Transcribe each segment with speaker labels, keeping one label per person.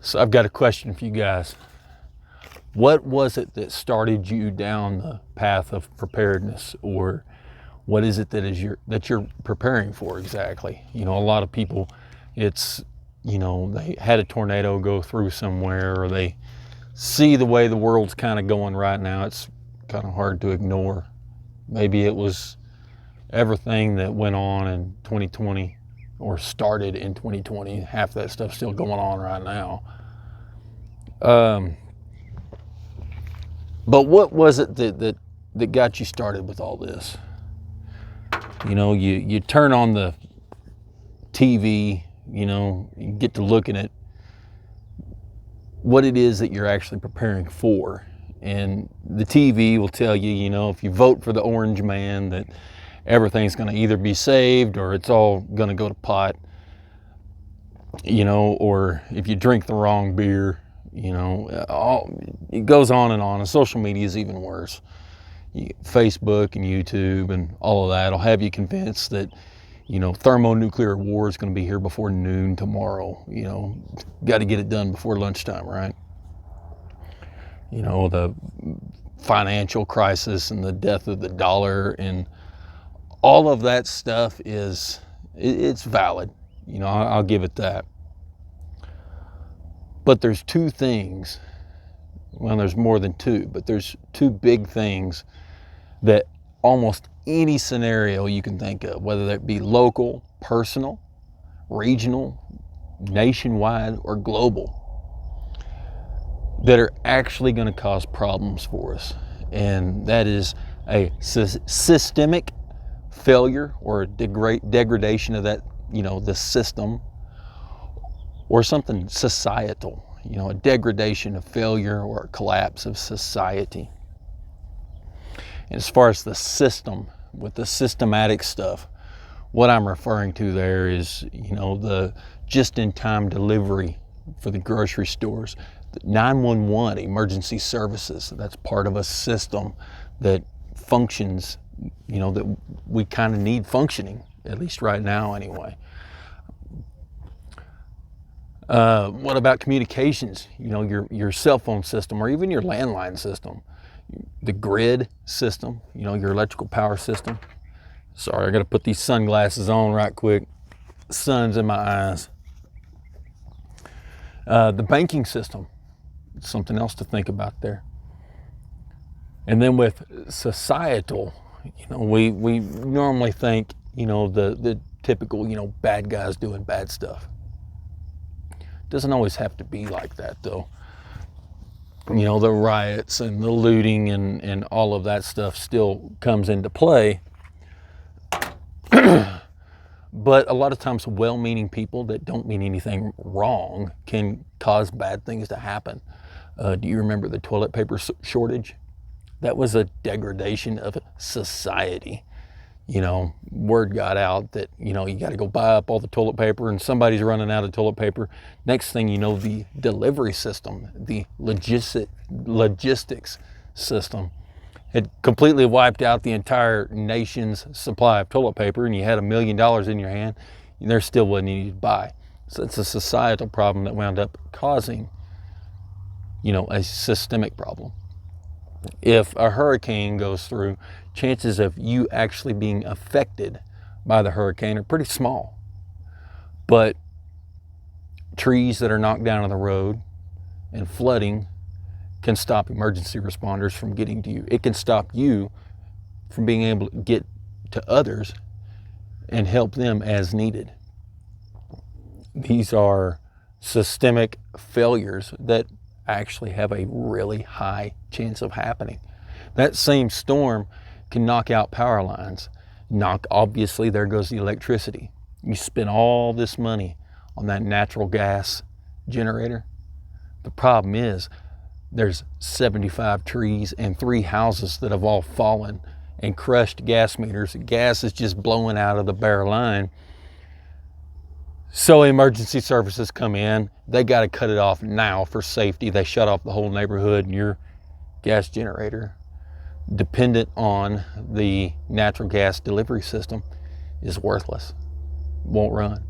Speaker 1: So I've got a question for you guys. What was it that started you down the path of preparedness, or what is it that you're preparing for exactly? You know, a lot of people, it's, you know, they had a tornado go through somewhere, or they see the way the world's kind of going right now. It's kind of hard to ignore. Maybe it was everything that went on in 2020 or started in 2020. Half that stuff's still going on right now. But what was it that got you started with all this? You know, you turn on the TV, you know, you get to looking at what it is that you're actually preparing for. And the TV will tell you, you know, if you vote for the orange man, that everything's going to either be saved or it's all going to go to pot, you know, or if you drink the wrong beer, you know, it goes on. And social media is even worse. Facebook and YouTube and all of that will have you convinced that, you know, thermonuclear war is going to be here before noon tomorrow. You know, got to get it done before lunchtime, right? You know, the financial crisis and the death of the dollar and all of that stuff it's valid. You know, I'll give it that. But there's two things, well, there's more than two, but there's two big things that almost any scenario you can think of, whether that be local, personal, regional, nationwide, or global, that are actually going to cause problems for us. And that is a systemic failure or a degradation of that, you know, the system, or something societal, you know, a degradation, of failure, or a collapse of society. And as far as the system, with the systematic stuff, what I'm referring to there is, you know, the just-in-time delivery for the grocery stores, the 911 emergency services. That's part of a system that functions, you know, that we kind of need functioning, at least right now anyway. What about communications? You know, your cell phone system, or even your landline system, the grid system, you know, your electrical power system. Sorry, I got to put these sunglasses on right quick. Sun's in my eyes. The banking system, something else to think about there. And then with societal, you know, we normally think, you know, the typical, you know, bad guys doing bad stuff. Doesn't always have to be like that, though. You know, the riots and the looting and all of that stuff still comes into play. But a lot of times well-meaning people that don't mean anything wrong can cause bad things to happen. Do you remember the toilet paper shortage? That was a degradation of society. You know, word got out that, you know, you got to go buy up all the toilet paper, and somebody's running out of toilet paper. Next thing you know, the delivery system, the logistics system had completely wiped out the entire nation's supply of toilet paper, and you had $1 million in your hand, and there still wasn't any to buy. So it's a societal problem that wound up causing, you know, a systemic problem. If a hurricane goes through, chances of you actually being affected by the hurricane are pretty small. But trees that are knocked down on the road and flooding can stop emergency responders from getting to you. It can stop you from being able to get to others and help them as needed. These are systemic failures that actually have a really high chance of happening. That same storm can knock out power lines. Obviously, there goes the electricity. You spend all this money on that natural gas generator. The problem is there's 75 trees and 3 houses that have all fallen and crushed gas meters. Gas is just blowing out of the bare line. So emergency services come in. They got to cut it off now for safety. They shut off the whole neighborhood, and your gas generator, dependent on the natural gas delivery system, is worthless. Won't run.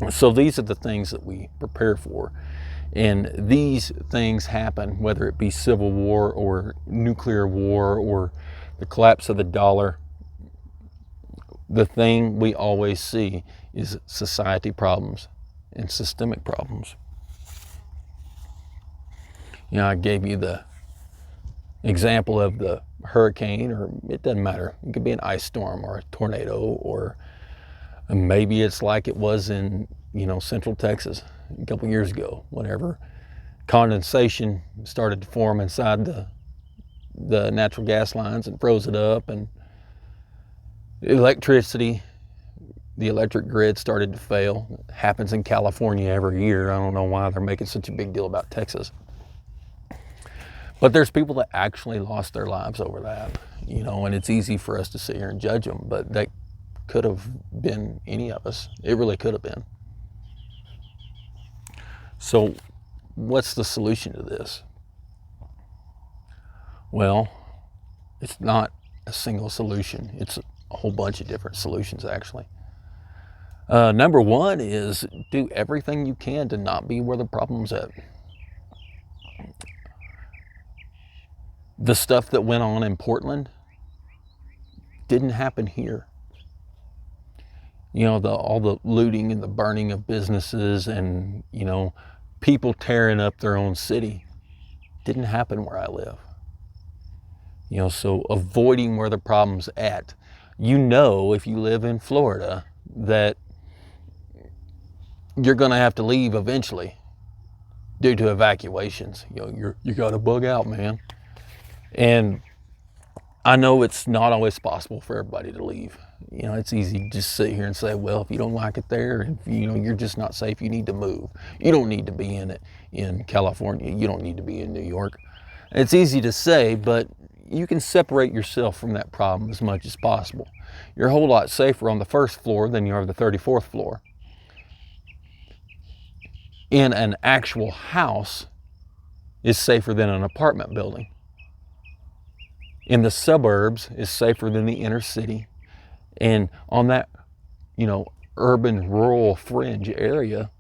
Speaker 1: So these are the things that we prepare for. And these things happen, whether it be civil war or nuclear war or the collapse of the dollar. The thing we always see is society problems and systemic problems. You know, I gave you the example of the hurricane, or it doesn't matter. It could be an ice storm or a tornado, or maybe it's like it was in, Central Texas a couple years ago, whenever condensation started to form inside the natural gas lines and froze it up, and the electric grid started to fail. It happens in California every year. I don't know why they're making such a big deal about Texas. But there's people that actually lost their lives over that, and it's easy for us to sit here and judge them, but that could have been any of us. It really could have been. So what's the solution to this? Well, it's not a single solution. It's a whole bunch of different solutions, actually. Number one is do everything you can to not be where the problem's at. The stuff that went on in Portland didn't happen here. All the looting and the burning of businesses and, people tearing up their own city didn't happen where I live. So avoiding where the problem's at. If you live in Florida, that you're going to have to leave eventually due to evacuations. You got to bug out, man. And I know it's not always possible for everybody to leave. It's easy to just sit here and say, well, if you don't like it there, and you're just not safe, you need to move. You don't need to be in California. You don't need to be in New York. It's easy to say, but you can separate yourself from that problem as much as possible. You're a whole lot safer on the first floor than you are the 34th floor. In an actual house is safer than an apartment building. In the suburbs is safer than the inner city. And on that, urban, rural fringe area,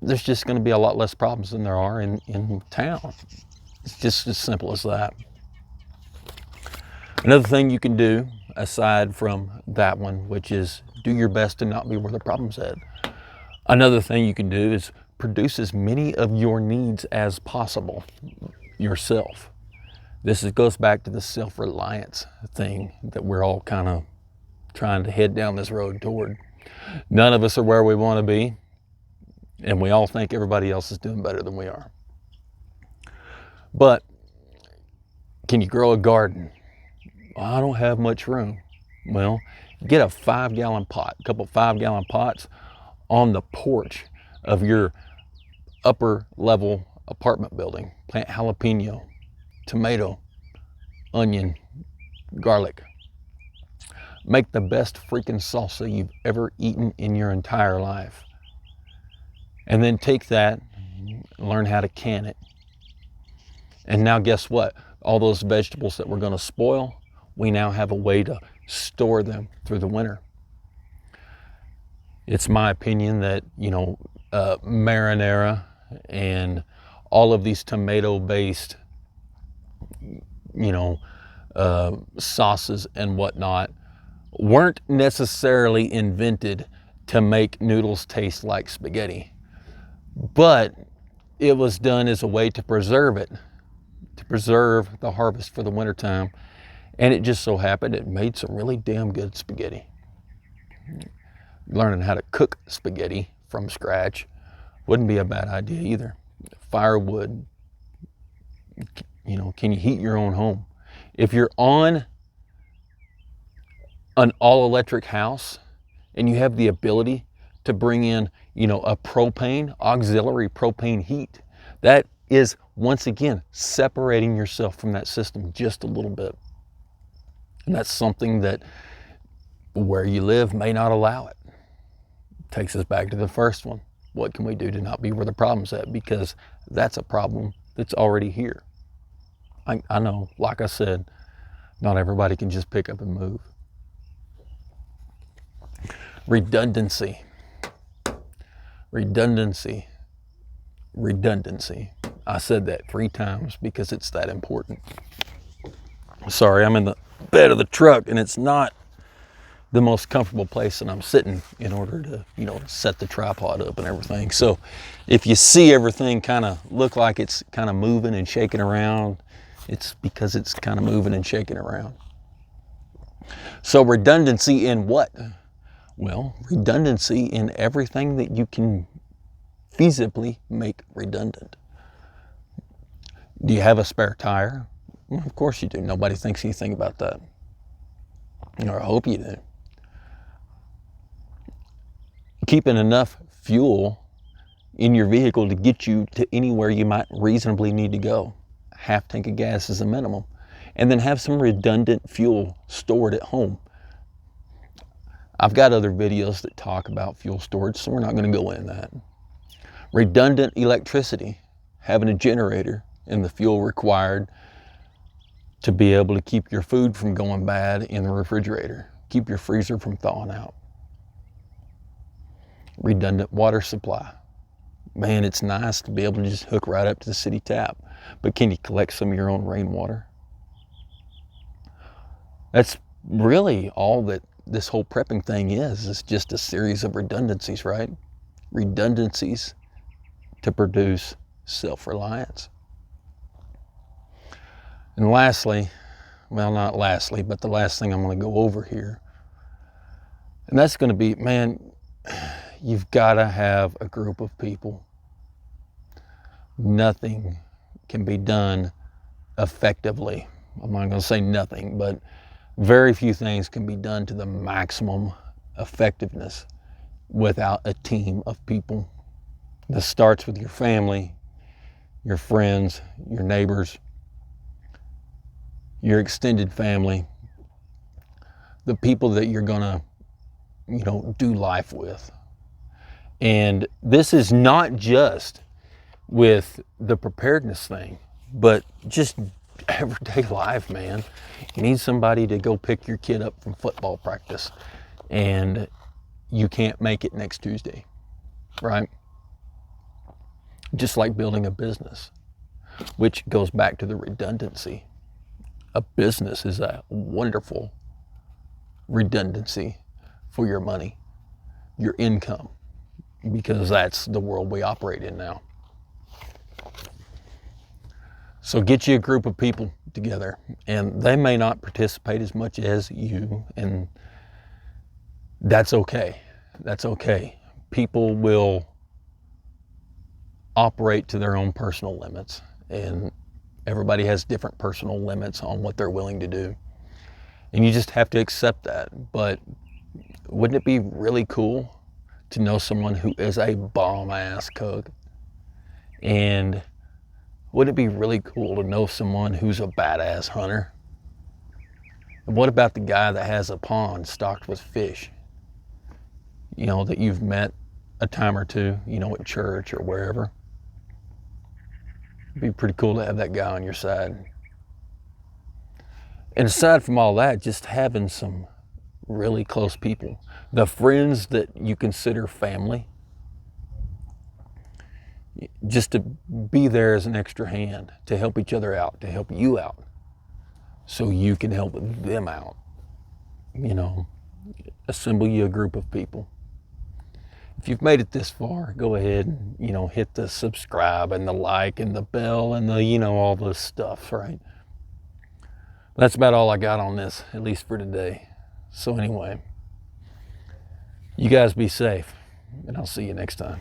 Speaker 1: there's just going to be a lot less problems than there are in town. It's just as simple as that. Another thing you can do, aside from that one, which is do your best to not be where the problem's at. Another thing you can do is produce as many of your needs as possible yourself. This goes back to the self-reliance thing that we're all kind of trying to head down this road toward. None of us are where we want to be, and we all think everybody else is doing better than we are. But can you grow a garden? Well, I don't have much room. Well, get a 5-gallon pot, a couple 5-gallon pots on the porch of your upper level apartment building. Plant jalapeno, tomato, onion, garlic. Make the best freaking salsa you've ever eaten in your entire life. And then take that, learn how to can it. And now guess what? All those vegetables that were going to spoil, we now have a way to store them through the winter. It's my opinion that, marinara and all of these tomato-based sauces and whatnot weren't necessarily invented to make noodles taste like spaghetti, but it was done as a way to preserve it, to preserve the harvest for the wintertime. And it just so happened it made some really damn good spaghetti. Learning how to cook spaghetti from scratch wouldn't be a bad idea either. Firewood, can you heat your own home? If you're on an all-electric house and you have the ability to bring in, a auxiliary propane heat, that is, once again, separating yourself from that system just a little bit. And that's something that where you live may not allow it. Takes us back to the first one. What can we do to not be where the problem's at? Because that's a problem that's already here. I know, like I said, not everybody can just pick up and move. Redundancy. Redundancy. Redundancy. I said that 3 times because it's that important. Sorry, I'm in the bed of the truck and it's not the most comfortable place, and I'm sitting in order to, set the tripod up and everything. So if you see everything kind of look like it's kind of moving and shaking around, it's because it's kind of moving and shaking around. So redundancy in what? Well, redundancy in everything that you can feasibly make redundant. Do you have a spare tire? Well, of course you do. Nobody thinks anything about that. Or I hope you do. Keeping enough fuel in your vehicle to get you to anywhere you might reasonably need to go. Half tank of gas is a minimum. And then have some redundant fuel stored at home. I've got other videos that talk about fuel storage, so we're not going to go into that. Redundant electricity, having a generator and the fuel required to be able to keep your food from going bad in the refrigerator, keep your freezer from thawing out. Redundant water supply. Man, it's nice to be able to just hook right up to the city tap, but can you collect some of your own rainwater? That's really all that this whole prepping thing is. It's just a series of redundancies, right? Redundancies to produce self-reliance. And lastly, well, not lastly, but the last thing I'm going to go over here, and that's going to be, man, you've got to have a group of people. Nothing can be done effectively. I'm not going to say nothing, but very few things can be done to the maximum effectiveness without a team of people. This starts with your family, your friends, your neighbors, your extended family, the people that you're going to, do life with. And this is not just with the preparedness thing, but just everyday life, man. You need somebody to go pick your kid up from football practice and you can't make it next Tuesday, right? Just like building a business, which goes back to the redundancy. A business is a wonderful redundancy for your money, your income, because that's the world we operate in now. So get you a group of people together, and they may not participate as much as you, and that's okay. That's okay. People will operate to their own personal limits, and everybody has different personal limits on what they're willing to do. And you just have to accept that. But wouldn't it be really cool to know someone who is a bomb-ass cook? And wouldn't it be really cool to know someone who's a badass hunter? And what about the guy that has a pond stocked with fish? That you've met a time or two, at church or wherever. It'd be pretty cool to have that guy on your side. And aside from all that, just having some really close people, the friends that you consider family, just to be there as an extra hand, to help each other out, to help you out, so you can help them out. Assemble you a group of people. If you've made it this far, go ahead and, hit the subscribe and the like and the bell and the, all this stuff, right? That's about all I got on this, at least for today. So anyway, you guys be safe, and I'll see you next time.